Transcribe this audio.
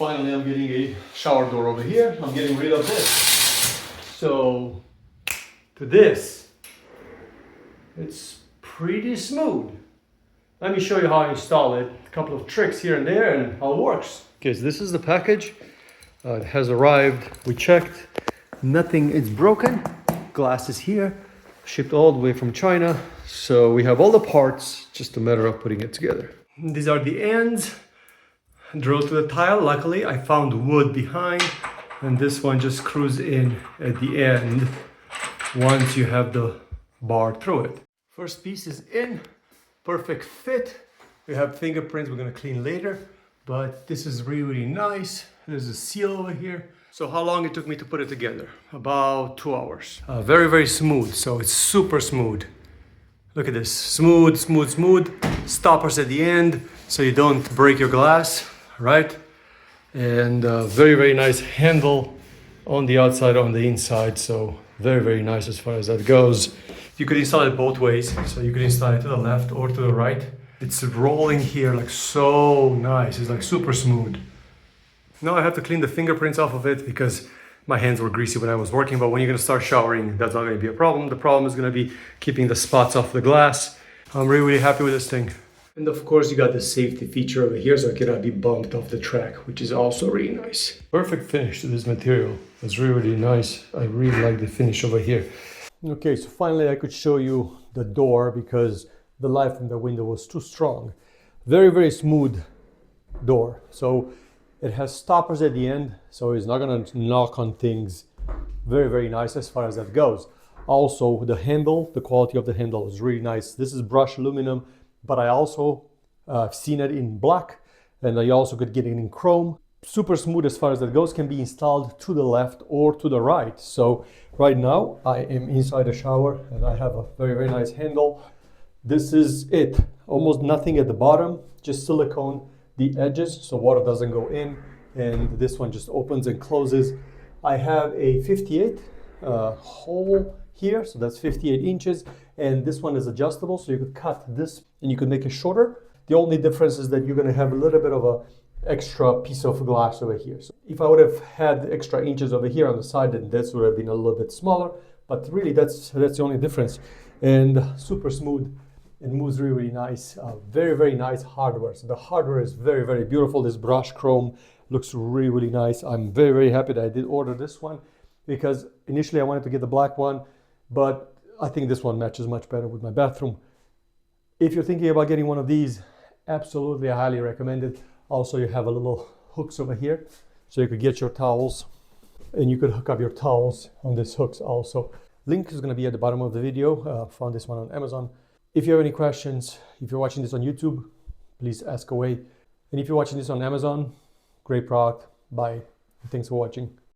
Finally, I'm getting a shower door over here. I'm getting rid of this. So, to this, it's pretty smooth. Let me show you how I install it. A couple of tricks here and there and how it works. Okay, so this is the package. It has arrived. We checked. Nothing is broken. Glass is here. Shipped all the way from China. So we have all the parts. Just a matter of putting it together. These are the ends. Drilled to the tile. Luckily, I found wood behind. And this one just screws in at the end once you have the bar through it. First piece is in. Perfect fit. We have fingerprints we're going to clean later. But this is really, really nice. There's a seal over here. So how long it took me to put it together? About 2 hours. Very, very smooth. So it's super smooth. Look at this. Smooth, smooth, smooth. Stoppers at the end so you don't break your glass, right? And very, very nice handle on the outside, on the inside. So very, very nice as far as that goes. You could install it both ways. So you could install it to the left or to the right. It's rolling here like so nice. It's like super smooth. Now I have to clean the fingerprints off of it because my hands were greasy when I was working, but when you're gonna start showering, that's not gonna be a problem. The problem is gonna be keeping the spots off the glass. I'm really, really happy with this thing. And of course you got the safety feature over here so it cannot be bumped off the track, which is also really nice. Perfect finish to this material. It's really, really nice. I really like the finish over here. Okay, so finally I could show you the door because the light from the window was too strong. Very, very smooth door. So it has stoppers at the end, so it's not gonna knock on things. Very, very nice as far as that goes. Also, the handle, the quality of the handle is really nice. This is brushed aluminum, but I also seen it in black, and I also could get it in chrome. Super smooth as far as that goes, can be installed to the left or to the right. So right now I am inside the shower and I have a very, very nice handle. This is it. Almost nothing at the bottom, just silicone the edges so water doesn't go in, and this one just opens and closes. I have a 58 hole here, so that's 58 inches, and this one is adjustable, so you could cut this and you could make it shorter. The only difference is that you're going to have a little bit of a extra piece of glass over here. So if I would have had extra inches over here on the side, then this would have been a little bit smaller, but really that's the only difference. And super smooth. It moves really, really nice. Very, very nice hardware. So the hardware is very, very beautiful. This brushed chrome looks really, really nice. I'm very, very happy that I did order this one because initially I wanted to get the black one, but I think this one matches much better with my bathroom. If you're thinking about getting one of these, absolutely, I highly recommend it. Also, you have a little hooks over here, so you could get your towels and you could hook up your towels on these hooks also. Link is going to be at the bottom of the video. Found this one on Amazon. If you have any questions, if you're watching this on YouTube, please ask away. And if you're watching this on Amazon, great product. Bye. Thanks for watching.